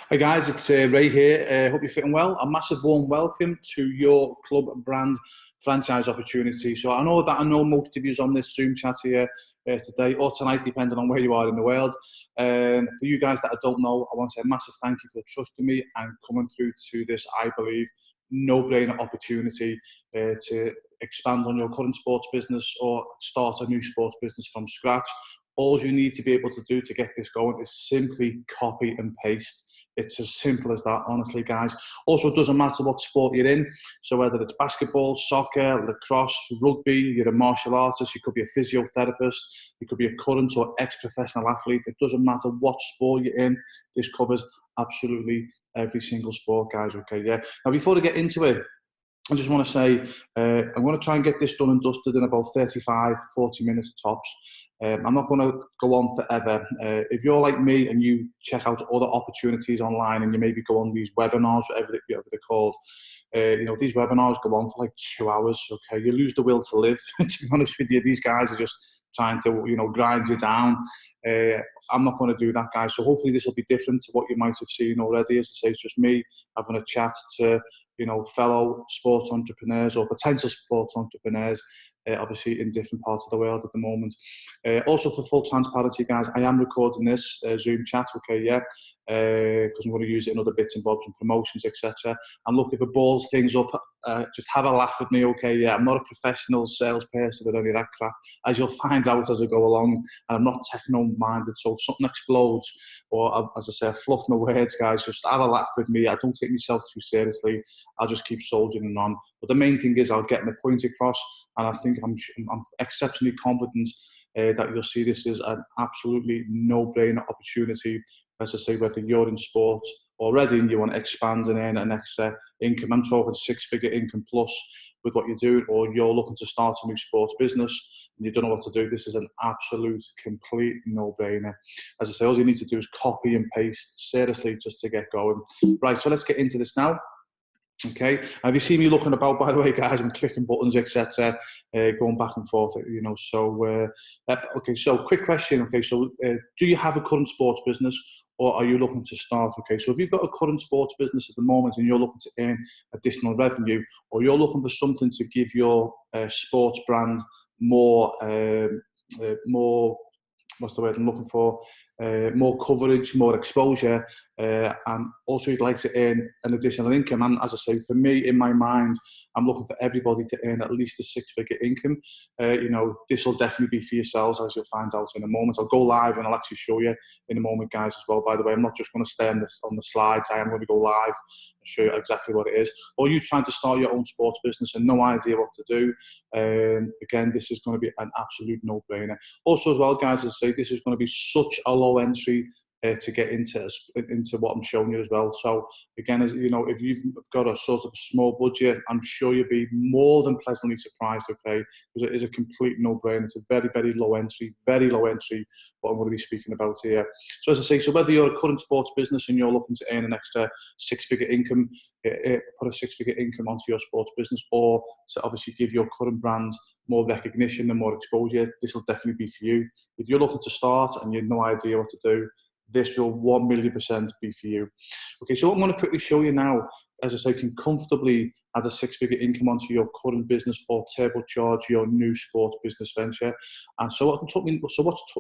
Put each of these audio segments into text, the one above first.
Hi guys, it's Ray here. Hope you're fitting well. A massive warm welcome to your club brand franchise opportunity. So I know most of you on this Zoom chat here today or tonight, depending on where you are in the world. For you guys that I don't know, I want to say a massive thank you for trusting me and coming through to this, I believe, no-brainer opportunity to expand on your current sports business or start a new sports business from scratch. All you need to be able to do to get this going is simply copy and paste. It's as simple as that, honestly, guys. Also, it doesn't matter what sport you're in. So whether it's basketball, soccer, lacrosse, rugby, you're a martial artist, you could be a physiotherapist, you could be a current or ex-professional athlete. It doesn't matter what sport you're in. This covers absolutely every single sport, guys, okay? Yeah. Now, before I get into it, I just want to say I'm going to try and get this done and dusted in about 35, 40 minutes tops. I'm not going to go on forever. If you're like me and you check out other opportunities online and you maybe go on these webinars, whatever they're called, these webinars go on for like 2 hours, okay? You lose the will to live, to be honest with you. These guys are just trying to, grind you down. I'm not going to do that, guys. So hopefully this will be different to what you might have seen already. As I say, it's just me having a chat to fellow sports entrepreneurs or potential sports entrepreneurs, obviously in different parts of the world at the moment. Also, for full transparency, guys, I am recording this Zoom chat, okay, yeah, because I'm going to use it in other bits and bobs and promotions, etc. And look, if it balls things up, just have a laugh with me, okay, yeah. I'm not a professional salesperson or any of that crap, as you'll find out as I go along, and I'm not techno-minded, so if something explodes, or as I say, I fluff my words, guys, just have a laugh with me. I don't take myself too seriously. I'll just keep soldiering on. But the main thing is I'll get my point across, and I think I'm exceptionally confident that you'll see this as an absolutely no-brainer opportunity. As I say, whether you're in sports already and you want to expand and earn an extra income, I'm talking six-figure income plus with what you're doing, or you're looking to start a new sports business and you don't know what to do, this is an absolute, complete no-brainer. As I say, all you need to do is copy and paste, seriously, just to get going. Right, so let's get into this now. Okay, have you seen me looking about, by the way, guys? I'm clicking buttons, etc., going back and forth, so okay, so quick question. Okay, so do you have a current sports business, or are you looking to start? Okay, so if you've got a current sports business at the moment and you're looking to earn additional revenue, or you're looking for something to give your sports brand more what's the word I'm looking for, more coverage, more exposure, and also you'd like to earn an additional income. And as I say, for me, in my mind, I'm looking for everybody to earn at least a six-figure income. This will definitely be for yourselves, as you'll find out in a moment. I'll go live and I'll actually show you in a moment, guys, as well. By the way, I'm not just going to stay on the slides. I am going to go live and show you exactly what it is. Or you trying to start your own sports business and no idea what to do. Again, this is going to be an absolute no-brainer. Also as well, guys, as I say, this is going to be such a low entry to get into what I'm showing you as well. So again, as you know, if you've got a sort of small budget, I'm sure you'll be more than pleasantly surprised, okay? Because it is a complete no-brainer. It's a very, very low entry, what I'm going to be speaking about here. So as I say, so whether you're a current sports business and you're looking to earn an extra six-figure income, put a six-figure income onto your sports business, or to obviously give your current brand more recognition and more exposure, this will definitely be for you. If you're looking to start and you have no idea what to do, this will 1,000,000% be for you. Okay, so what I'm going to quickly show you now, as I say, can comfortably add a six-figure income onto your current business or turbocharge your new sports business venture. And so what's took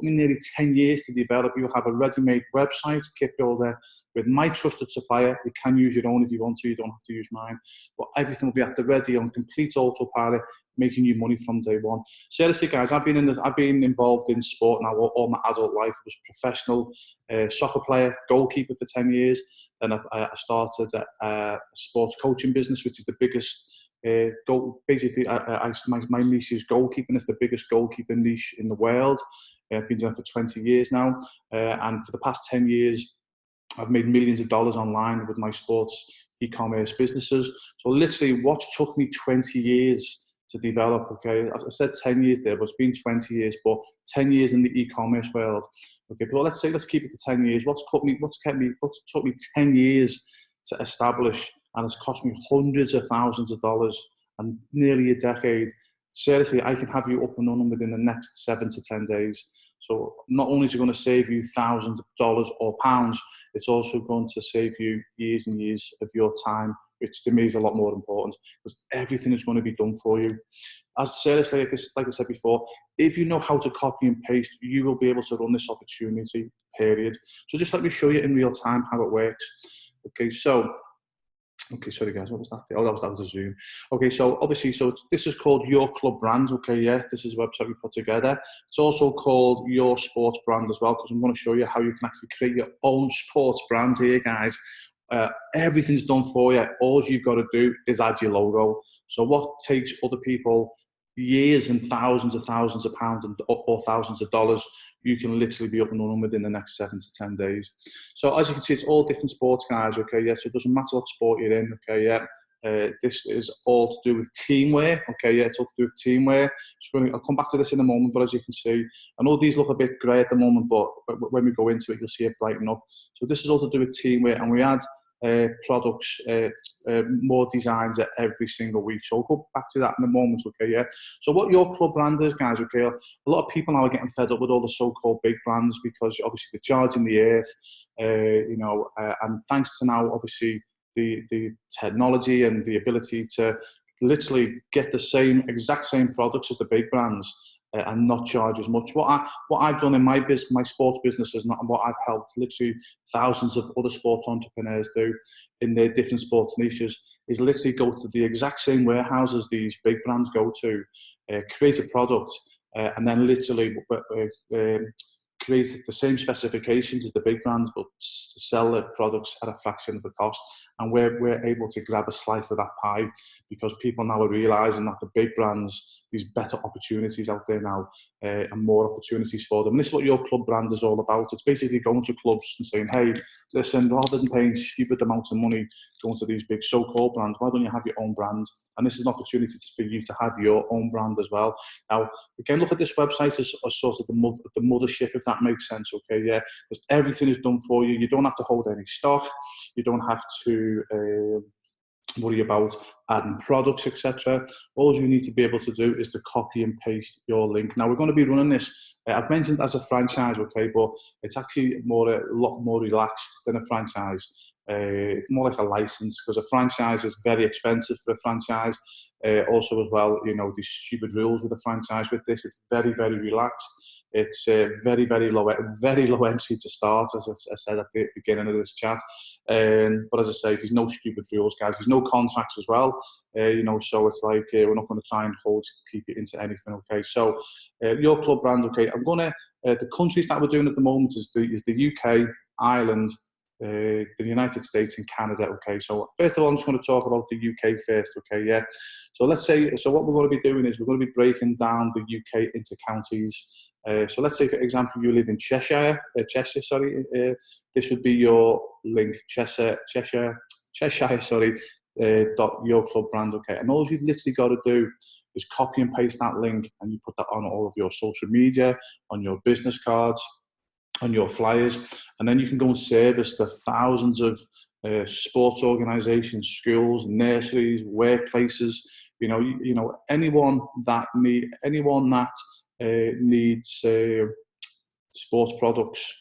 me nearly 10 years to develop, you'll have a ready-made website, kit builder, with my trusted supplier. You can use your own if you want to, you don't have to use mine. But everything will be at the ready on complete autopilot, making you money from day one. Seriously, guys, I've been involved in sport now all my adult life. I was a professional soccer player, goalkeeper for 10 years. Then I started a sports coaching business, which is the biggest my niche is goalkeeping. It's the biggest goalkeeping niche in the world. I've been doing it for 20 years now, and for the past 10 years, I've made millions of dollars online with my sports e-commerce businesses. So literally, what took me 20 years to develop, okay, I said 10 years there, but it's been 20 years, but 10 years in the e-commerce world. Okay, but let's keep it to 10 years. What's took me 10 years to establish, and it's cost me hundreds of thousands of dollars and nearly a decade. Seriously, I can have you up and running within the next 7 to 10 days. So not only is it going to save you thousands of dollars or pounds, it's also going to save you years and years of your time, which to me is a lot more important, because everything is going to be done for you. As Sarah said, like I said before, if you know how to copy and paste, you will be able to run this opportunity, period. So just let me show you in real time how it works. Okay, so, okay, sorry guys, what was that? Oh, that was the Zoom. Okay, so obviously, so this is called Your Club Brand, okay, yeah, this is a website we put together. It's also called Your Sports Brand as well, because I'm going to show you how you can actually create your own sports brand here, guys. Everything's done for you. All you've got to do is add your logo. So what takes other people years and thousands of pounds or thousands of dollars, you can literally be up and running within the next 7 to 10 days. So as you can see, it's all different sports, guys, okay, yeah, so it doesn't matter what sport you're in, okay, yeah. This is all to do with teamwear, okay, yeah, it's all to do with teamwear. So I'll come back to this in a moment, but as you can see, I know these look a bit grey at the moment, but when we go into it, you'll see it brighten up. So this is all to do with teamwear, and we add products, more designs every single week. So I'll go back to that in a moment, okay, yeah. So what Your Club Brand is, guys, okay, a lot of people now are getting fed up with all the so-called big brands, because obviously they're charging the earth, you know, and thanks to now, obviously, the technology and the ability to literally get the exact same products as the big brands, and not charge as much. What I've done in my sports business is not what I've helped literally thousands of other sports entrepreneurs do in their different sports niches, is literally go to the exact same warehouses these big brands go to, create a product, and then literally create the same specifications as the big brands, but sell the products at a fraction of the cost. And we're able to grab a slice of that pie, because people now are realizing that the big brands, there's better opportunities out there now, and more opportunities for them. And this is what Your Club Brand is all about. It's basically going to clubs and saying, hey, listen, rather than paying stupid amounts of money going to these big so-called brands, why don't you have your own brand? And this is an opportunity for you to have your own brand as well. Now, again, look at this website as sort of the mothership, if that makes sense, okay, yeah, because everything is done for you. You don't have to hold any stock. You don't have to worry about adding products, etc. All you need to be able to do is to copy and paste your link. Now, we're going to be running this, I've mentioned as a franchise, okay, but it's actually a lot more relaxed than a franchise. It's more like a license, because a franchise is very expensive for a franchise. Also as well, you know, these stupid rules with a franchise. With this, it's very, very relaxed. It's very, very low entry to start, as I said at the beginning of this chat. But as I say, there's no stupid rules, guys. There's no contracts as well. You know, so it's like we're not going to try and keep it into anything. Okay, so Your Club Brand. Okay, I'm gonna the countries that we're doing at the moment is the UK, Ireland, the United States, and Canada. Okay, so first of all, I'm just going to talk about the UK first. Okay, yeah. So let's say, so what we're going to be doing is we're going to be breaking down the UK into counties. So let's say, for example, you live in Cheshire. This would be your link, Cheshire. Sorry. Your Club Brand. Okay, and all you've literally got to do is copy and paste that link, and you put that on all of your social media, on your business cards, on your flyers, and then you can go and service the thousands of sports organisations, schools, nurseries, workplaces. You know, anyone that needs sports products.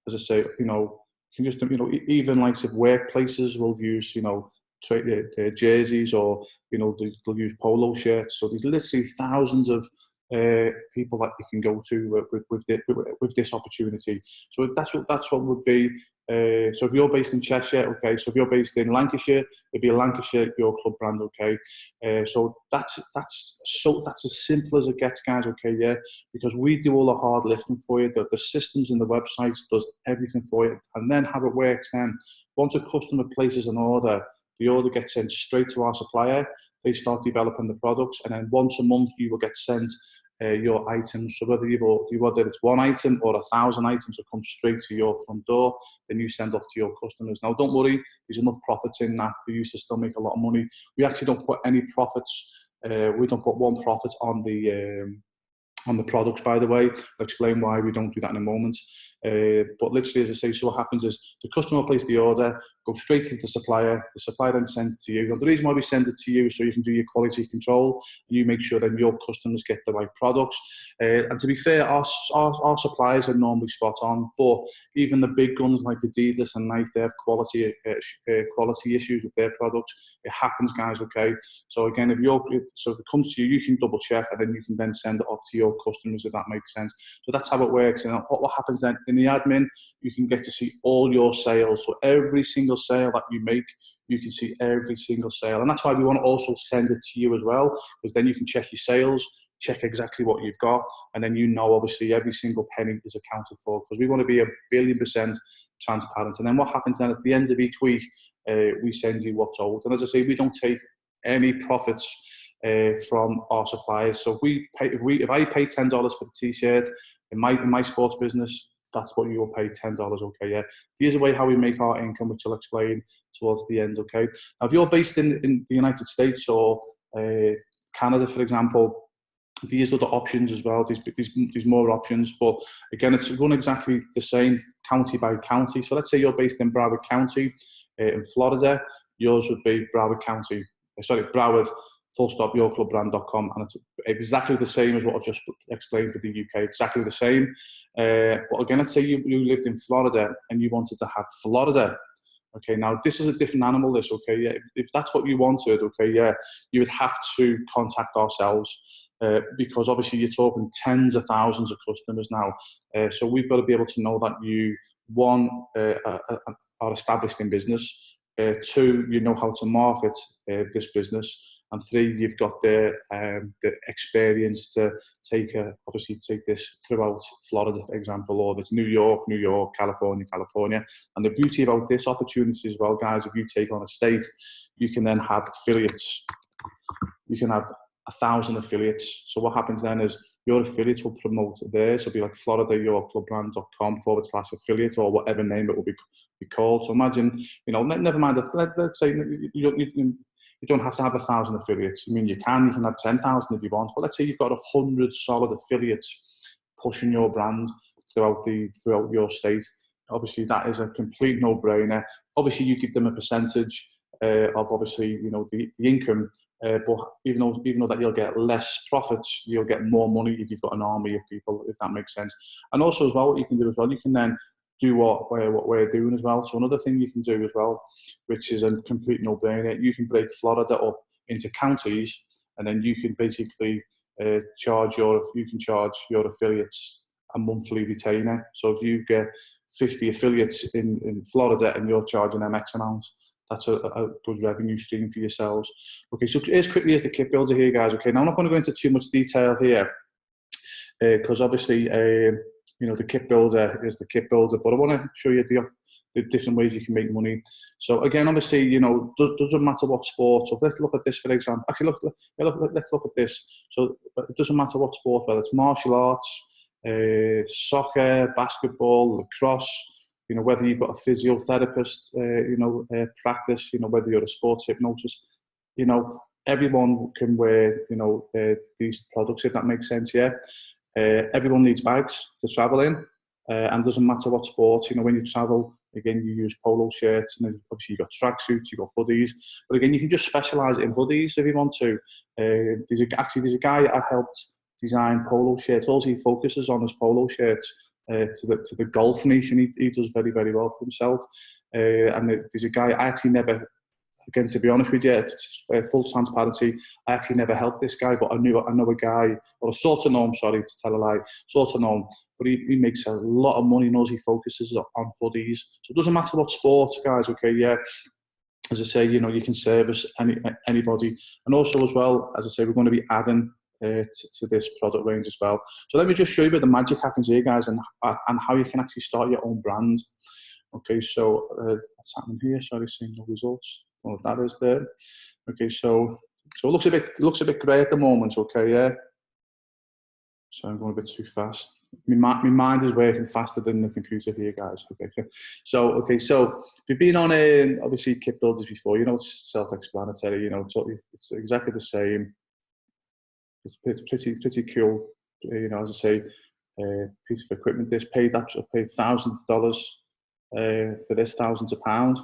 As I say, you know, you can just, you know, even like if workplaces will use, you know, their jerseys, or, you know, they'll use polo shirts. So there's literally thousands of people that you can go to with this opportunity. So that's what would be. So if you're based in Cheshire, okay. So if you're based in Lancashire, it'd be a Lancashire Your Club Brand, okay. So that's as simple as it gets, guys, okay, yeah. Because we do all the hard lifting for you. The systems and the websites does everything for you, and then how it works. Then once a customer places an order, the order gets sent straight to our supplier. They start developing the products, and then once a month you will get sent your items. So whether it's one item or 1,000 items that come straight to your front door, then you send off to your customers. Now, don't worry, there's enough profits in that for you to still make a lot of money. We actually don't put any profits. We don't put one profit on the on the products, by the way. I'll explain why we don't do that in a moment. But literally, as I say, so what happens is the customer will place the order, go straight to the supplier then sends it to you. And the reason why we send it to you is so you can do your quality control, and you make sure that your customers get the right products. And to be fair, our suppliers are normally spot on, but even the big guns like Adidas and Nike, they have quality issues with their products. It happens, guys, okay? So again, if it comes to you, you can double check, and then you can then send it off to your customers, if that makes sense. So that's how it works. And what happens then in the admin, you can get to see all your sales. So every single sale that you make, you can see every single sale. And that's why we want to also send it to you as well, because then you can check your sales, check exactly what you've got, and then you know obviously every single penny is accounted for, because we want to be 1,000,000,000% transparent. And then what happens then at the end of each week, we send you what's owed. And as I say, we don't take any profits from our suppliers. So if I pay $10 for the t-shirt in my sports business, that's what you will pay, $10, okay? Yeah. Here's a way how we make our income, which I'll explain towards the end, okay? Now, if you're based in the United States or Canada, for example, these other options as well. There's more options, but again, it's run exactly the same county by county. So let's say you're based in Broward County in Florida. Yours would be Broward, yourclubbrand.com, and it's exactly the same as what I've just explained for the UK, exactly the same. But again, let's say you lived in Florida and you wanted to have Florida. Okay, now this is a different animal, this, okay? Yeah, if that's what you wanted, okay, yeah, you would have to contact ourselves. Because obviously you're talking tens of thousands of customers now. So we've got to be able to know that you, one, are established in business, two, you know how to market this business, and three, you've got the experience to obviously take this throughout Florida, for example, or if it's New York, California. And the beauty about this opportunity as well, guys, if you take on a state, you can then have affiliates. You can have 1,000 affiliates. So what happens then is your affiliates will promote there. So it'll be like FloridaYourClubBrand.com/affiliate, or whatever name it will be called. So imagine, never mind, let's say you don't have to have 1,000 affiliates. I mean, you can have 10,000 if you want, but let's say you've got 100 solid affiliates pushing your brand throughout your state. Obviously, that is a complete no-brainer. Obviously, you give them a percentage of obviously, the income. But even though that you'll get less profits, you'll get more money if you've got an army of people, if that makes sense. And also as well, what you can do as well, you can then do what we're doing as well. So another thing you can do as well, which is a complete no-brainer, you can break Florida up into counties, and then you can basically charge your affiliates a monthly retainer. So if you get 50 affiliates in Florida and you're charging them X amount, that's a good revenue stream for yourselves. Okay, so as quickly as the kit builder here, guys. Okay, now I'm not going to go into too much detail here because obviously, the kit builder is the kit builder, but I want to show you the different ways you can make money. So again, obviously, doesn't matter what sport. So let's look at this, for example. Actually, let's look at this. So it doesn't matter what sport, whether it's martial arts, soccer, basketball, lacrosse. Whether you've got a physiotherapist, practice, whether you're a sports hypnotist, everyone can wear, these products, if that makes sense, yeah. Everyone needs bags to travel in, and doesn't matter what sport, when you travel, again, you use polo shirts, and then obviously you've got tracksuits, you've got hoodies, but again, you can just specialise in hoodies if you want to. There's a guy I helped design polo shirts. All he focuses on is polo shirts. To the golf nation, he does very, very well for himself. And there's a guy I actually never, again, to be honest with you, full transparency, I actually never helped this guy, but I know a guy, or I sort of know him, sorry to tell a lie, sort of know him, but he makes a lot of money, knows he focuses on hoodies. So it doesn't matter what sport, guys, okay, yeah. As I say, you can service anybody. And also as well, as I say, we're going to be adding to this product range as well. So let me just show you where the magic happens here, guys, and how you can actually start your own brand. Okay, so what's happening here? Sorry, seeing no results. Oh, that is there. Okay, so it looks a bit grey at the moment. Okay, yeah. So I'm going a bit too fast. My mind is working faster than the computer here, guys. Okay, so if you've been on obviously kit builders before, it's self-explanatory. It's exactly the same. It's pretty cool you know, as I say, piece of equipment. This paid $1,000 for this, thousands of pounds.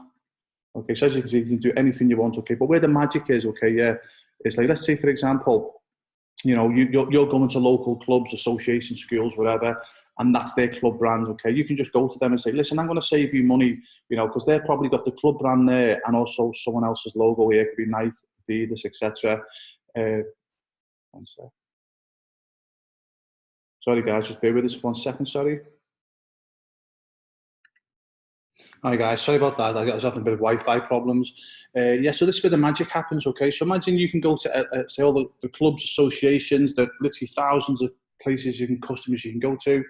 Okay, so as you can see, you can do anything you want. Okay, but where the magic is, okay, yeah, it's like, let's say for example, you know, you're going to local clubs, associations, schools, whatever, and that's their club brand. Okay, you can just go to them and say, listen, I'm going to save you money, you know, because they've probably got the club brand there and also someone else's logo here. It could be Nike, Adidas, etc. One sec. Sorry guys, just bear with us 1 second, sorry. Hi guys, sorry about that. I was having a bit of Wi-Fi problems. Yeah, so this is where the magic happens, okay? So imagine you can go to, say, all the clubs, associations, there are literally thousands of places customers you can go to,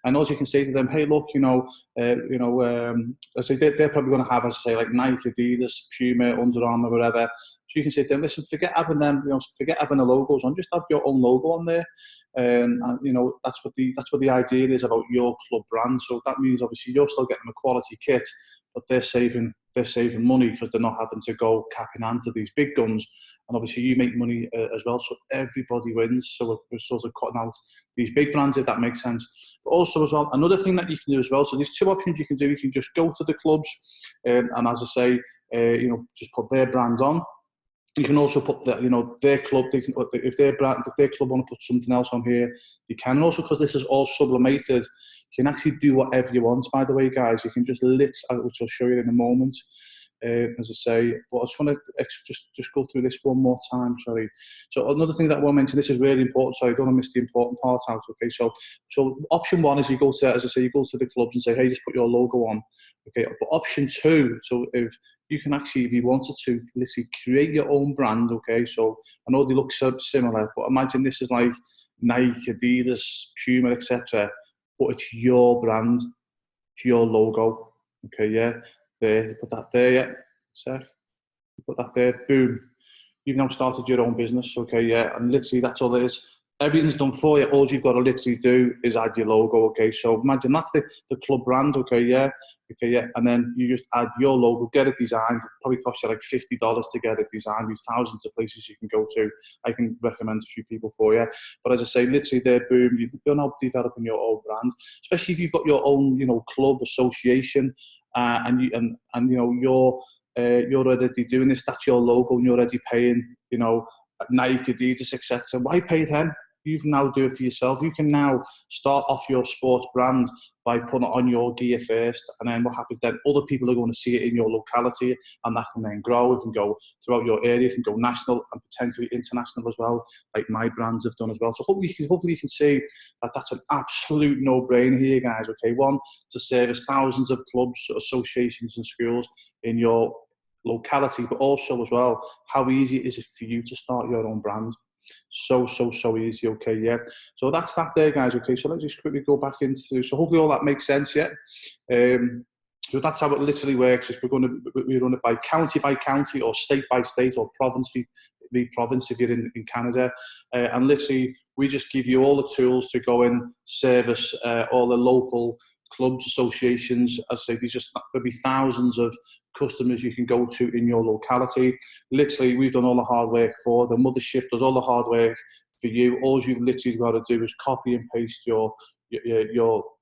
and all you can say to them, hey, look, I say they're probably going to have, as I say, like Nike, Adidas, Puma, Under Armour, whatever. So you can say to them, listen, forget having them, you know, forget having the logos on, just have your own logo on there. And you know, that's what the idea is about your club brand. So that means obviously you're still getting a quality kit, but they're saving money because they're not having to go cap in hand to these big guns. And obviously you make money as well, so everybody wins. So we're sort of cutting out these big brands, if that makes sense. But also as well, another thing that you can do as well, so there's two options you can do. You can just go to the clubs and as I say, you know, just put their brand on. You can also put the, you know, their club. They can, if their club want to put something else on here, they can. And also, because this is all sublimated, you can actually do whatever you want. By the way, guys, you can just which I'll show you in a moment. As I say, but I just want to just go through this one more time. Sorry. So another thing that I want to mention. This is really important. So I don't want to miss the important part out. Okay. So option one is you go to, as I say, you go to the clubs and say, hey, just put your logo on. Okay. But option two, so if you can actually, if you wanted to, literally create your own brand. Okay. So I know they look so similar, but imagine this is like Nike, Adidas, Puma, etc. But it's your brand, it's your logo. Okay. Yeah. There, you put that there, yeah. Sec. You put that there, boom. You've now started your own business, okay, yeah. And literally that's all it is. Everything's done for you. All you've got to literally do is add your logo, okay. So imagine that's the club brand, okay, yeah. Okay, yeah. And then you just add your logo, get it designed. It probably costs you like $50 to get it designed. There's thousands of places you can go to. I can recommend a few people for you. But as I say, literally there, boom, you're now developing your own brand, especially if you've got your own, you know, club, association, and you know, you're already doing this. That's your logo, and you're already paying, you know, Nike, Adidas, etc. Why pay them? You can now do it for yourself. You can now start off your sports brand by putting it on your gear first, and then what happens then? Other people are going to see it in your locality, and that can then grow. It can go throughout your area, it can go national and potentially international as well, like my brands have done as well. So hopefully you can see that that's an absolute no-brainer here, guys. Okay, one, to service thousands of clubs, associations, and schools in your locality, but also as well, how easy is it for you to start your own brand? So easy. Okay, yeah. So that's that there, guys. Okay, so let's just quickly go back into, so hopefully all that makes sense, yeah. So that's how it literally works. Is we run it by county or state by state or province by province if you're in Canada, and literally we just give you all the tools to go and service all the local clubs, associations. As I say, there'll be thousands of customers you can go to in your locality. Literally, we've done all the hard work for the mothership, does all the hard work for you. All you've literally got to do is copy and paste your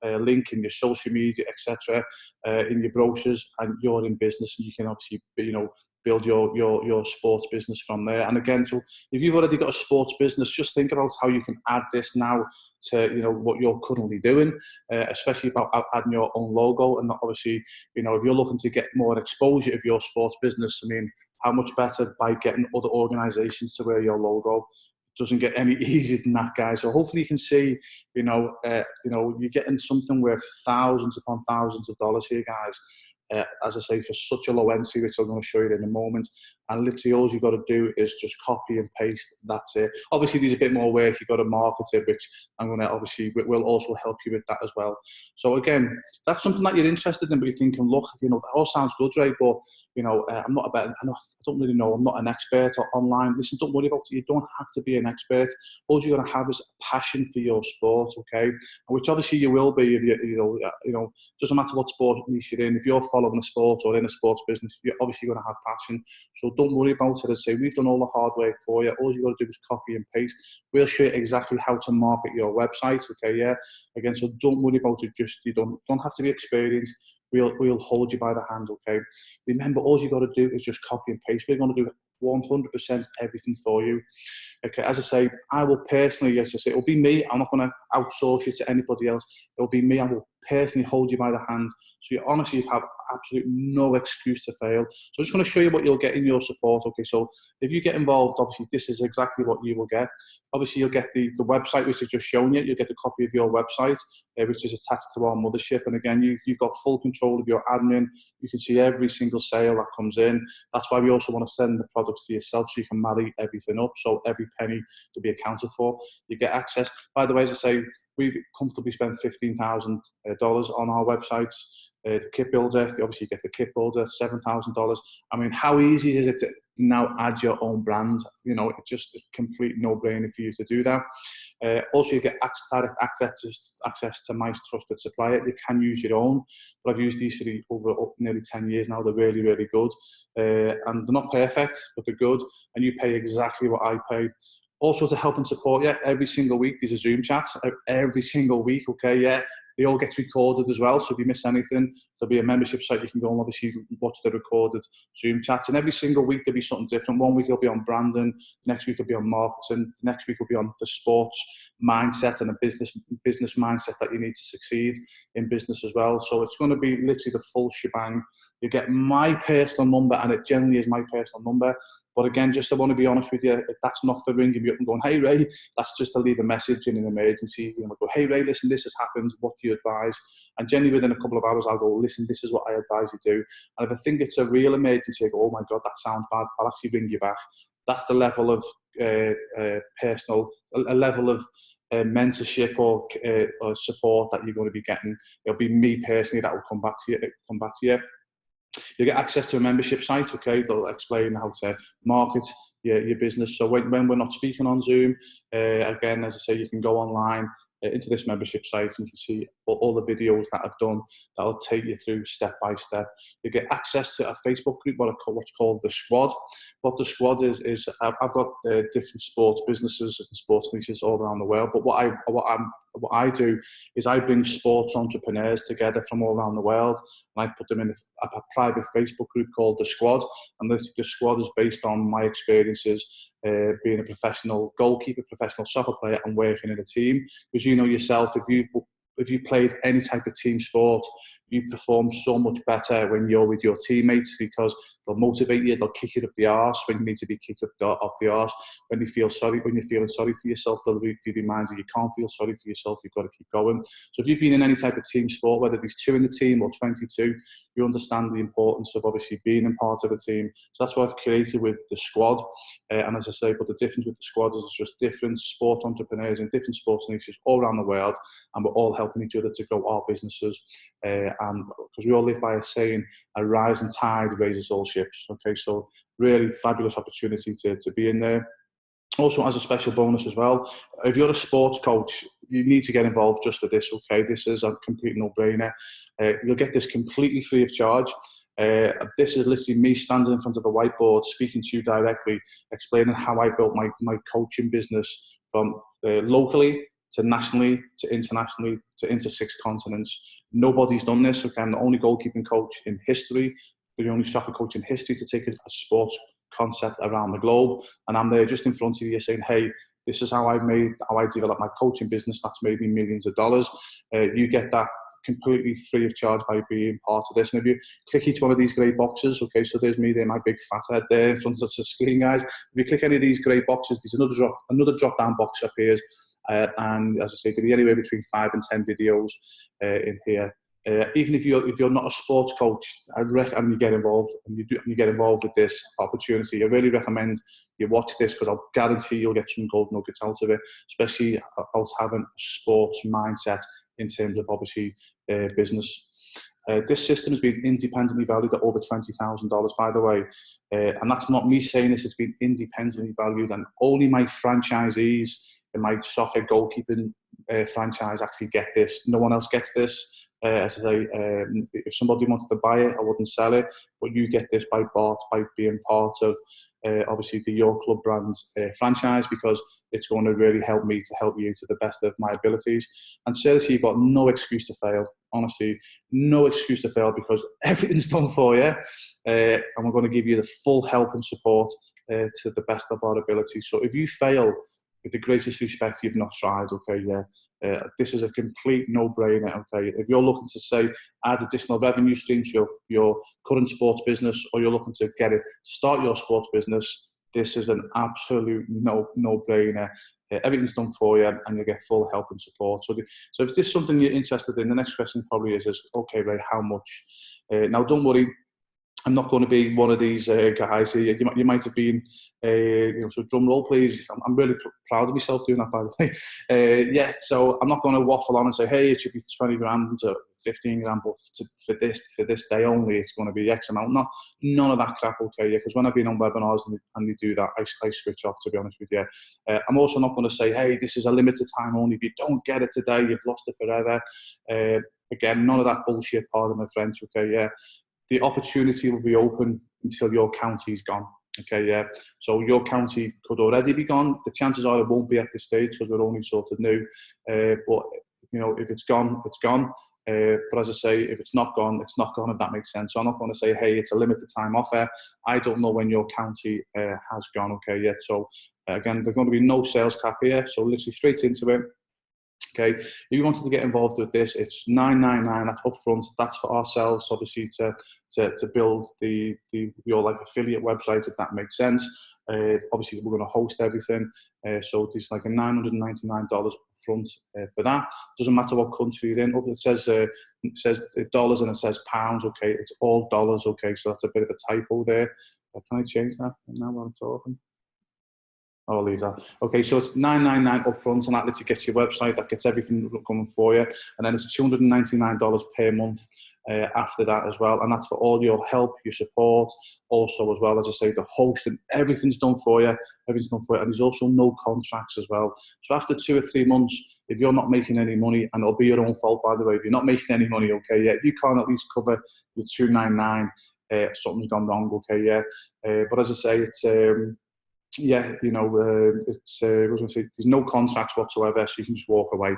link in your social media, etc., in your brochures, and you're in business, and you can obviously, you know, build your sports business from there. And again, so if you've already got a sports business, just think about how you can add this now to, you know, what you're currently doing, especially about adding your own logo. And obviously, you know, if you're looking to get more exposure of your sports business, I mean, how much better by getting other organizations to wear your logo? Doesn't get any easier than that, guys. So hopefully you can see, you know, you're getting something worth thousands upon thousands of dollars here, guys. As I say, for such a low entry, which I'm going to show you in a moment. And literally all you've got to do is just copy and paste. That's it. Obviously, there's a bit more work. You've got to market it, which I'm going to obviously will also help you with that as well. So again, that's something that you're interested in, but you're thinking, look, you know, that all sounds good, right? But you know, I don't really know. I'm not an expert online. Listen, don't worry about it. You don't have to be an expert. All you're going to have is a passion for your sport, okay? Which obviously you will be if you know, doesn't matter what sport niche you're in. If you're following a sport or in a sports business, you're obviously going to have passion. So don't worry about it. As I say, we've done all the hard work for you. All you've got to do is copy and paste. We'll show you exactly how to market your website, okay, yeah? Again, so don't worry about it. Just, you don't have to be experienced. We'll hold you by the hand, okay? Remember, all you've got to do is just copy and paste. We're going to do 100% everything for you. Okay, as I say, I will personally, as I say, it'll be me. I'm not going to outsource you to anybody else. It'll be me. I will personally hold you by the hand. So you honestly have absolutely no excuse to fail. So I'm just going to show you what you'll get in your support. Okay, so if you get involved, obviously this is exactly what you will get. Obviously you'll get the website, which I've just shown you. You'll get a copy of your website, which is attached to our mothership. And again, you've got full control of your admin. You can see every single sale that comes in. That's why we also want to send the products to yourself so you can marry everything up. So every penny to be accounted for. You get access. By the way, as I say, we've comfortably spent $15,000 on our websites. The kit builder, obviously you get the kit builder, $7,000. I mean, how easy is it to now add your own brand? You know, it's just a complete no-brainer for you to do that. Also, you get direct access to my trusted supplier. You can use your own, but I've used these for over nearly 10 years now. They're really, really good. And they're not perfect, but they're good. And you pay exactly what I pay. Also, to help and support you, every single week there's a Zoom chat. Every single week, okay, yeah. They all get recorded as well, so if you miss anything, there'll be a membership site you can go and obviously watch the recorded Zoom chats. And every single week there'll be something different. One week it'll be on branding, next week it'll be on marketing, next week it'll be on the sports mindset and the business mindset that you need to succeed in business as well. So it's going to be literally the full shebang. You get my personal number, and it generally is my personal number. But again, just I want to be honest with you, that's not for ringing me up and going, hey Ray, that's just to leave a message in an emergency. You know, go, hey Ray, listen, this has happened, what do you advise? And generally within a couple of hours, I'll go, listen, this is what I advise you do. And if I think it's a real emergency, I go, oh my God, that sounds bad, I'll actually ring you back. That's the level of personal, a level of mentorship or support that you're going to be getting. It'll be me personally that will come back to you. You get access to a membership site, okay? They'll explain how to market your business. So when we're not speaking on Zoom, again, as I say, you can go online into this membership site and you can see all the videos that I've done that will take you through step by step. You get access to a Facebook group, what's called the Squad. What the Squad is I've got different sports businesses and sports niches all around the world. But what I do is I bring sports entrepreneurs together from all around the world, and I put them in a private Facebook group called the Squad. And the Squad is based on my experiences being a professional goalkeeper, professional soccer player, and working in a team. Because you know yourself, if you played any type of team sport, you perform so much better when you're with your teammates, because they'll motivate you, they'll kick you up the arse when you need to be kicked up the arse. When you're feeling sorry for yourself, they'll remind you can't feel sorry for yourself, you've got to keep going. So if you've been in any type of team sport, whether there's 2 in the team or 22, you understand the importance of obviously being in part of a team. So that's what I've created with the Squad. And as I say, but the difference with the Squad is it's just different sports entrepreneurs in different sports niches all around the world, and we're all helping each other to grow our businesses. And because we all live by a saying, a rising tide raises all ships. Okay, so really fabulous opportunity to be in there. Also, as a special bonus as well, if you're a sports coach, you need to get involved just for this, okay? This is a complete no-brainer. You'll get this completely free of charge. This is literally me standing in front of a whiteboard, speaking to you directly, explaining how I built my coaching business from locally to nationally, to internationally, to into 6 continents. Nobody's done this, okay? I'm the only goalkeeping coach in history, the only soccer coach in history to take a sports concept around the globe. And I'm there just in front of you saying, hey, this is how I developed my coaching business that's made me millions of dollars. You get that completely free of charge by being part of this. And if you click each one of these grey boxes, okay, so there's me there, my big fat head there in front of the screen, guys. If you click any of these grey boxes, there's another drop down box appears. And as I say, there'll be anywhere between 5 and 10 videos in here. Even if you're not a sports coach, I'd recommend you get involved, and you get involved with this opportunity. I really recommend you watch this, because I'll guarantee you'll get some gold nuggets out of it, especially out having a sports mindset in terms of obviously business. This system has been independently valued at over $20,000, by the way, and that's not me saying this. It's been independently valued, and only my franchisees in my soccer goalkeeping franchise actually get this. No one else gets this. As I say, if somebody wanted to buy it, I wouldn't sell it, but you get this by being part of obviously the Your Club Brands franchise, because it's going to really help me to help you to the best of my abilities. And seriously, you've got no excuse to fail. Honestly, no excuse to fail, because everything's done for you, and we're going to give you the full help and support to the best of our abilities. So if you fail, with the greatest respect, you've not tried, okay? This is a complete no-brainer, okay? If you're looking to, say, add additional revenue streams to your current sports business, or you're looking to start your sports business, this is an absolute no-brainer. Everything's done for you, and you get full help and support. So if this is something you're interested in, the next question probably is okay, Ray, how much? Now, don't worry. I'm not going to be one of these guys here. You might have been, so drum roll, please. I'm really proud of myself doing that, by the way. So I'm not going to waffle on and say, hey, it should be 20 grand or 15 grand, but for this day only, it's going to be X amount. None of that crap, okay? Yeah, because when I've been on webinars and they do that, I switch off, to be honest with you. I'm also not going to say, hey, this is a limited time only. If you don't get it today, you've lost it forever. Again, none of that bullshit, pardon my French, okay? Yeah. The opportunity will be open until your county's gone. Okay, yeah. So your county could already be gone. The chances are it won't be at this stage, because we're only sort of new. But if it's gone, it's gone. But as I say, if it's not gone, it's not gone. If that makes sense. So I'm not going to say, hey, it's a limited time offer. I don't know when your county has gone. Okay, yet. So again, there's going to be no sales cap here. So literally straight into it. Okay, if you wanted to get involved with this, it's $9.99. That's upfront. That's for ourselves, obviously, to build your like affiliate website, if that makes sense. Obviously, we're going to host everything. So it's like a $999 upfront for that. Doesn't matter what country you're in. It says dollars and it says pounds. Okay, it's all dollars. Okay, so that's a bit of a typo there. Can I change that now while I'm talking? I'll leave that. Okay, so it's $9.99 up front, and that lets you get your website. That gets everything coming for you. And then it's $299 per month after that as well. And that's for all your help, your support. Also, as well, as I say, the hosting, everything's done for you. Everything's done for you. And there's also no contracts as well. So after 2 or 3 months, if you're not making any money, and it'll be your own fault, by the way, if you're not making any money, okay, yeah, if you can't at least cover your $299, something's gone wrong, okay, yeah. But as I say, it's... there's no contracts whatsoever, so you can just walk away.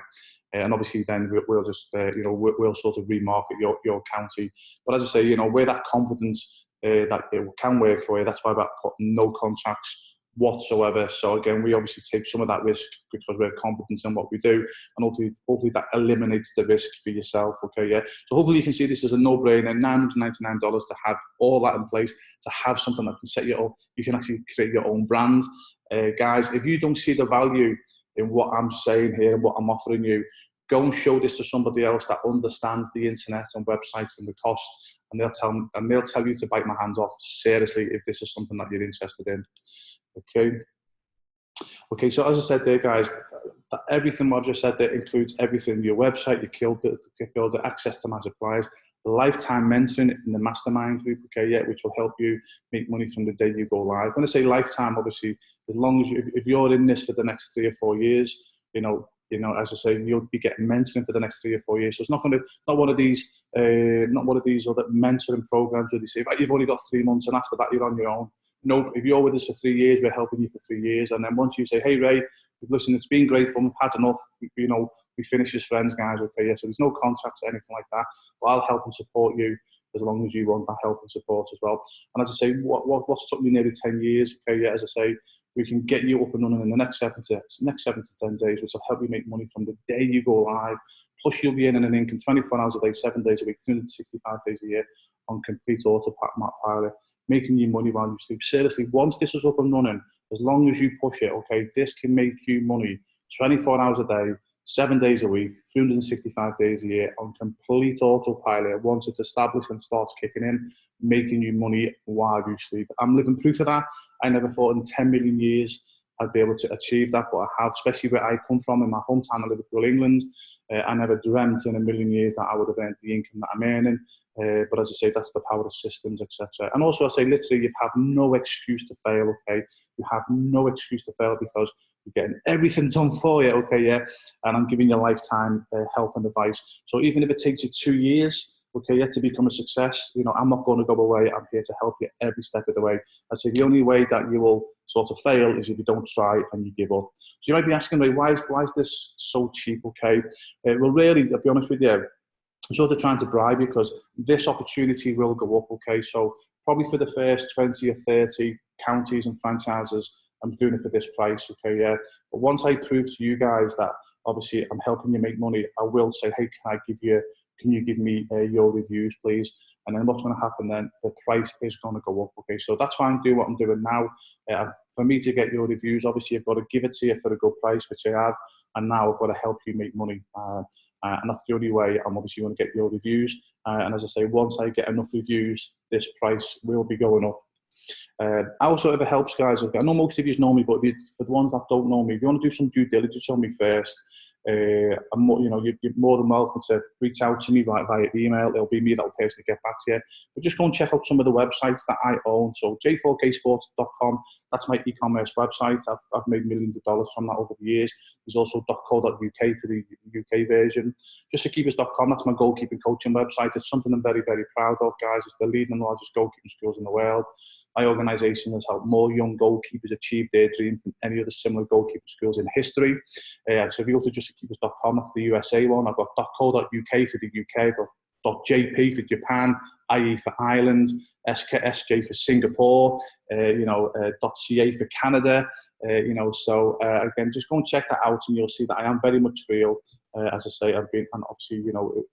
And obviously then we'll just, we'll sort of remarket your county. But as I say, we're that confident that it can work for you. That's why we're putting no contracts whatsoever. So again, we obviously take some of that risk because we're confident in what we do, and hopefully that eliminates the risk for yourself. Okay, yeah. So hopefully you can see this as a no-brainer. $999 to have all that in place, to have something that can set you up. You can actually create your own brand, guys. If you don't see the value in what I'm saying here and what I'm offering you, go and show this to somebody else that understands the internet and websites and the cost, and they'll tell you to bite my hands off, seriously, if this is something that you're interested in. Okay, so as I said there, guys, everything I've just said there includes everything: your website, your kit builder, access to my suppliers, lifetime mentoring in the mastermind group, okay, yeah, which will help you make money from the day you go live. When I say lifetime, obviously, as long as if you're in this for the next 3 or 4 years, as I say, you'll be getting mentoring for the next 3 or 4 years. So it's not one of these other mentoring programs where they say, right, you've only got 3 months, and after that you're on your own. Nope, if you're with us for 3 years, we're helping you for 3 years. And then once you say, hey, Ray, listen, it's been great fun, we've had enough, we finish as friends, guys, okay? Yeah, so there's no contracts or anything like that. But I'll help and support you as long as you want that help and support as well. And as I say, what's took me nearly 10 years, okay, yeah, as I say, we can get you up and running in the next 7 to 10 days, which will help you make money from the day you go live. Plus, you'll be in an income 24 hours a day, 7 days a week, 365 days a year on complete autopilot, making you money while you sleep. Seriously, once this is up and running, as long as you push it, okay, this can make you money 24 hours a day, 7 days a week, 365 days a year on complete autopilot. Once it's established and starts kicking in, making you money while you sleep. I'm living proof of that. I never thought in 10 million years I'd be able to achieve that, but I have, especially where I come from in my hometown of Liverpool, England. I never dreamt in a million years that I would have earned the income that I'm earning. But as I say, that's the power of systems, etc. And also, I say literally, you have no excuse to fail. Okay, you have no excuse to fail because you're getting everything done for you. Okay, yeah, and I'm giving you lifetime help and advice. So even if it takes you 2 years, okay, yet to become a success, you know, I'm not going to go away. I'm here to help you every step of the way. I say the only way that you will sort of fail is if you don't try and you give up. So you might be asking me, why is this so cheap? Okay, well, really, I'll be honest with you, I'm sort of trying to bribe you because this opportunity will go up. Okay, so probably for the first 20 or 30 counties and franchises, I'm doing it for this price. Okay, yeah. But once I prove to you guys that obviously I'm helping you make money, I will say, hey, can you give me your reviews, please? And then what's going to happen then, the price is going to go up. Okay, so that's why I'm doing what I'm doing now. For me to get your reviews, obviously I've got to give it to you for a good price, which I have, and now I've got to help you make money. And that's the only way I'm obviously going to get your reviews. And as I say, once I get enough reviews, this price will be going up. Also, if it helps, guys, I know most of you know me, but for the ones that don't know me, if you want to do some due diligence on me first, you're more than welcome to reach out to me via email. It'll be me that will personally get back to you. But just go and check out some of the websites that I own. So j4ksports.com, that's my e-commerce website. I've made millions of dollars from that over the years. There's also .co.uk for the UK version. Justthekeepers.com, that's my goalkeeping coaching website. It's something I'm very, very proud of, guys. It's the leading and largest goalkeeping schools in the world. My organisation has helped more young goalkeepers achieve their dreams than any other similar goalkeeping schools in history. So if you go to justthekeepers.com, that's the USA one. I've got .co.uk for the UK, I've got .jp for Japan, IE for Ireland, SJ for Singapore, .ca for Canada. Again, just go and check that out, and you'll see that I am very much real. As I say, I've been, and obviously,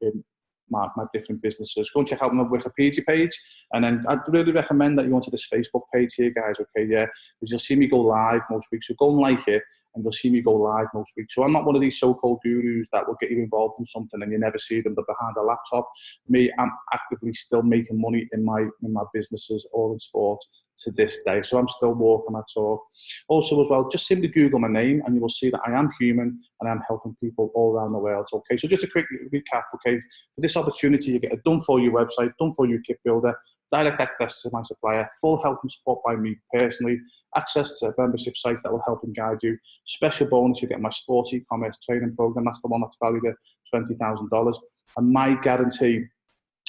in my different businesses. Go and check out my Wikipedia page, and then I'd really recommend that you go onto this Facebook page here, guys. Okay, yeah, because you'll see me go live most weeks. So go and like it, and you'll see me go live most weeks. So I'm not one of these so-called gurus that will get you involved in something and you never see them. They're behind a laptop. Me, I'm actively still making money in my businesses or in sports to this day. So I'm still walking that talk. Also, as well, just simply Google my name, and you will see that I am human and I'm helping people all around the world. Okay, so just a quick recap. Okay, for this opportunity, you get a done-for-you website, done-for-you kit builder, direct access to my supplier, full help and support by me personally, access to a membership site that will help and guide you. Special bonus, you get my sports e-commerce training program. That's the one that's valued at $20,000. And my guarantee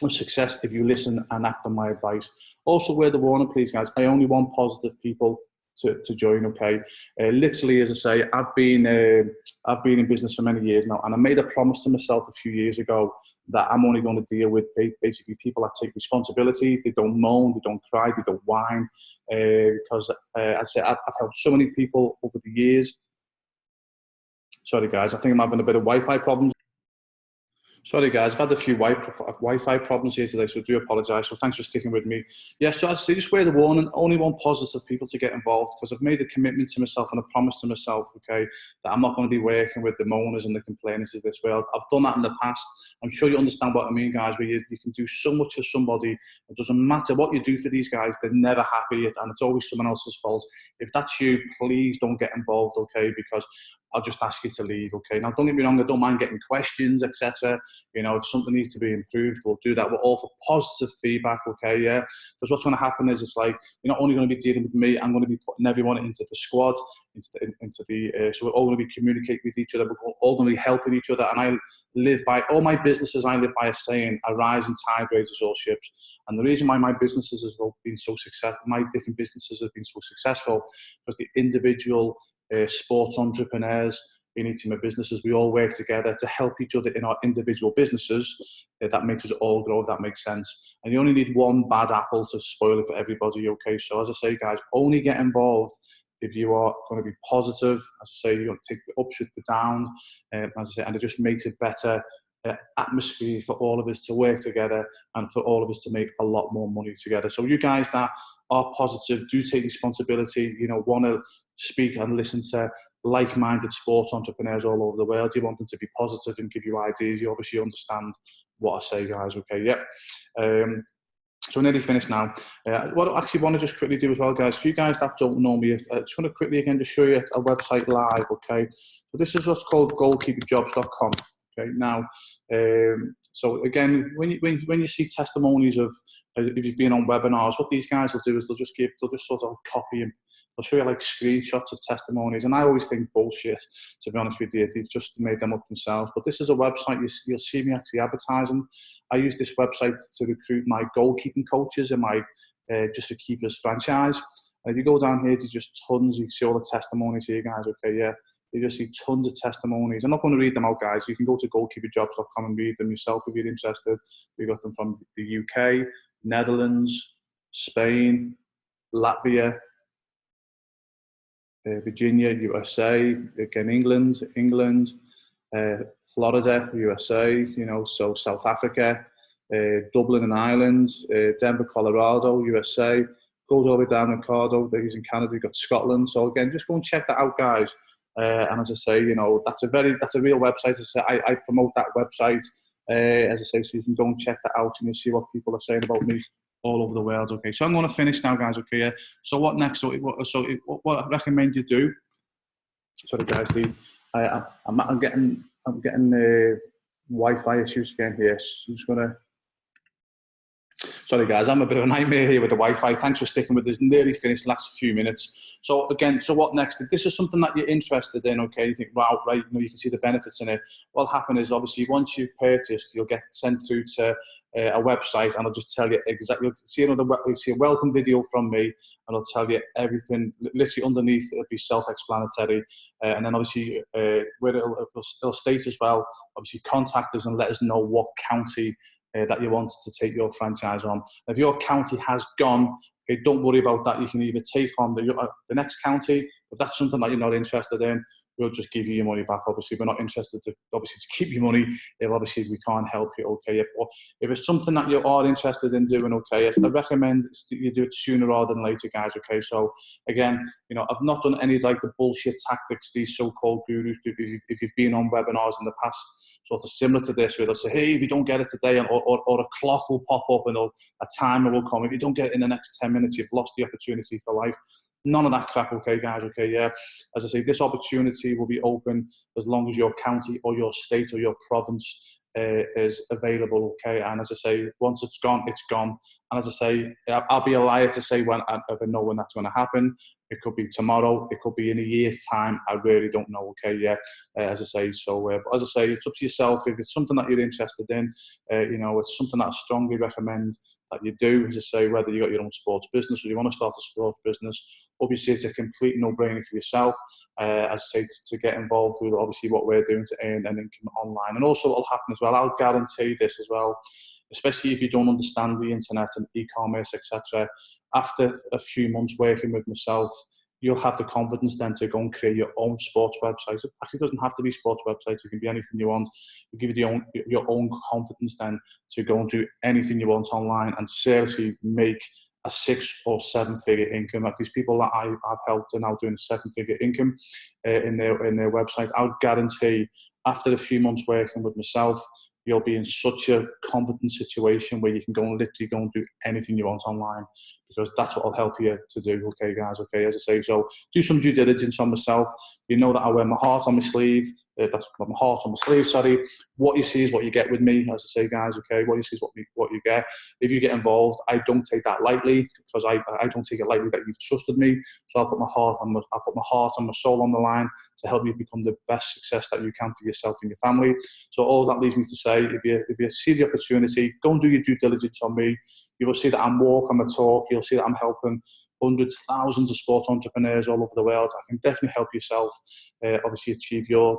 of success if you listen and act on my advice. Also, word of warning, please, guys, I only want positive people to join. Okay, literally, as I say, I've been in business for many years now, and I made a promise to myself a few years ago that I'm only going to deal with basically people that take responsibility. They don't moan, they don't cry, they don't whine, because as I say, I've helped so many people over the years. Sorry, guys, I think I'm having a bit of Wi-Fi problems. Sorry, guys, I've had a few Wi-Fi problems here today, so I do apologise. So thanks for sticking with me. Yes, so as I say, just word of warning, only want positive people to get involved, because I've made a commitment to myself and a promise to myself, okay, that I'm not going to be working with the moaners and the complainers of this world. I've done that in the past. I'm sure you understand what I mean, guys, where you can do so much for somebody. It doesn't matter what you do for these guys, they're never happy, and it's always someone else's fault. If that's you, please don't get involved, okay, because I'll just ask you to leave, okay? Now, don't get me wrong, I don't mind getting questions, etc. If something needs to be improved, we'll do that. We're all for positive feedback, okay, yeah? Because what's going to happen is it's like, you're not only going to be dealing with me, I'm going to be putting everyone into the squad, so we're all going to be communicating with each other. We're all going to be helping each other. And I live by, all my businesses, I live by a saying, a rising tide raises all ships. And the reason why my businesses have been so successful, my different businesses have been so successful, because the individual sports entrepreneurs in each of my businesses, we all work together to help each other in our individual businesses. That makes us all grow, if that makes sense. And you only need one bad apple to spoil it for everybody, okay? So as I say, guys, only get involved if you are going to be positive. As I say, you're going to take the ups with the downs, as I say, and it just makes it better atmosphere for all of us to work together and for all of us to make a lot more money together. So you guys that are positive, do take responsibility, want to speak and listen to like-minded sports entrepreneurs all over the world. You want them to be positive and give you ideas. You obviously understand what I say, guys, okay? Yep. So we're nearly finished now. What I actually want to just quickly do as well, guys, for you guys that don't know me, just want to quickly again just show you a website live, okay? So this is what's called goalkeeperjobs.com. Okay, now, so again, when you see testimonies of if you've been on webinars, what these guys will do is they'll just sort of copy and they'll show you like screenshots of testimonies, and I always think bullshit, to be honest with you. They've just made them up themselves. But this is a website you'll see me actually advertising. I use this website to recruit my goalkeeping coaches in my Just for Keepers franchise. And if you go down here to just tons, you can see all the testimonies here, guys. Okay, yeah. You just see tons of testimonies. I'm not going to read them out, guys. You can go to goalkeeperjobs.com and read them yourself if you're interested. We got them from the UK, Netherlands, Spain, Latvia, Virginia, USA, again England, Florida, USA, you know, so South Africa, Dublin and Ireland, Denver, Colorado, USA, goes all the way down to Ricardo, he's in Canada, you've got Scotland. So again, just go and check that out, guys. And as I say, you know, that's a real website. I promote that website, as I say, so you can go and check that out and you'll see what people are saying about me all over the world. Okay, so I'm going to finish now, guys. Okay, yeah. So what next? So what I recommend you do? Sorry, guys. I'm getting Wi-Fi issues again here. So I'm just gonna. Sorry, guys, I'm a bit of a nightmare here with the Wi-Fi. Thanks for sticking with this. Nearly finished, last few minutes. So again, so what next? If this is something that you're interested in, okay, you think, wow, right, you know, you can see the benefits in it. What'll happen is, obviously, once you've purchased, you'll get sent through to a website, and I'll just tell you exactly. You'll see a welcome video from me, and I'll tell you everything. Literally underneath, it'll be self-explanatory, and then obviously, where it'll state as well. Obviously, contact us and let us know what county that you want to take your franchise on. If your county has gone, okay, don't worry about that. You can either take on the next county. If that's something that you're not interested in, we'll just give you your money back. Obviously, we're not interested to keep your money. If obviously we can't help you, okay. If it's something that you are interested in doing, okay, I recommend you do it sooner rather than later, guys. Okay. So again, you know, I've not done any like the bullshit tactics these so-called gurus do. If you've been on webinars in the past, sort of similar to this, where they'll say, hey, if you don't get it today, or a clock will pop up and a timer will come. If you don't get it in the next 10 minutes, you've lost the opportunity for life. None of that crap, okay, guys, okay, yeah. As I say, this opportunity will be open as long as your county or your state or your province is available, okay. And as I say, once it's gone, it's gone. And as I say, I'll be a liar to say if I know when that's going to happen. It could be tomorrow. It could be in a year's time. I really don't know, okay, yeah. As I say, so, but as I say, it's up to yourself. If it's something that you're interested in, you know, it's something that I strongly recommend that you do. As I say, whether you got your own sports business or you want to start a sports business, obviously it's a complete no-brainer for yourself. As I say, to get involved with obviously what we're doing to earn an income online. And also what will happen as well, I'll guarantee this as well, especially if you don't understand the internet and e-commerce, etc. After a few months working with myself, you'll have the confidence then to go and create your own sports website. It actually doesn't have to be sports websites. It can be anything you want. It'll give you your own confidence then to go and do anything you want online and seriously make a 6 or 7 figure income. Like these people that I've helped are now doing a 7-figure income in their website. I would guarantee after a few months working with myself, you'll be in such a confident situation where you can go and literally go and do anything you want online, because that's what I'll help you to do, okay, guys, okay, as I say. So do some due diligence on myself. You know that I wear my heart on my sleeve. That's my heart on my sleeve, sorry. What you see is what you get with me, as I say, guys, okay. What you see is what you get. If you get involved, I don't take that lightly, because I don't take it lightly that you've trusted me. So I'll put my heart and my soul on the line to help you become the best success that you can for yourself and your family. So all that leads me to say, if you see the opportunity, go and do your due diligence on me. You will see that I'm walking the talk. You'll see that I'm helping hundreds, thousands of sports entrepreneurs all over the world. I can definitely help yourself, obviously, achieve your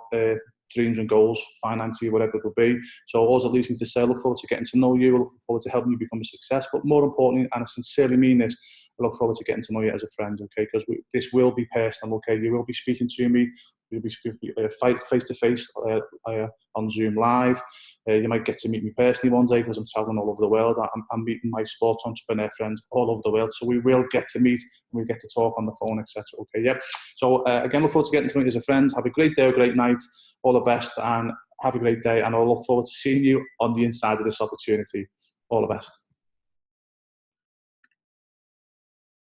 dreams and goals, financially, whatever it will be. So all that leaves me to say, I look forward to getting to know you. I look forward to helping you become a success. But more importantly, and I sincerely mean this, I look forward to getting to know you as a friend, okay? Because this will be personal, okay? You will be speaking to me. You'll be speaking face-to-face on Zoom Live. You might get to meet me personally one day because I'm traveling all over the world. I'm meeting my sports entrepreneur friends all over the world. So we will get to meet and we get to talk on the phone, etc. Okay, yeah. So again, look forward to getting to know you as a friend. Have a great day, a great night. All the best and have a great day. And I look forward to seeing you on the inside of this opportunity. All the best.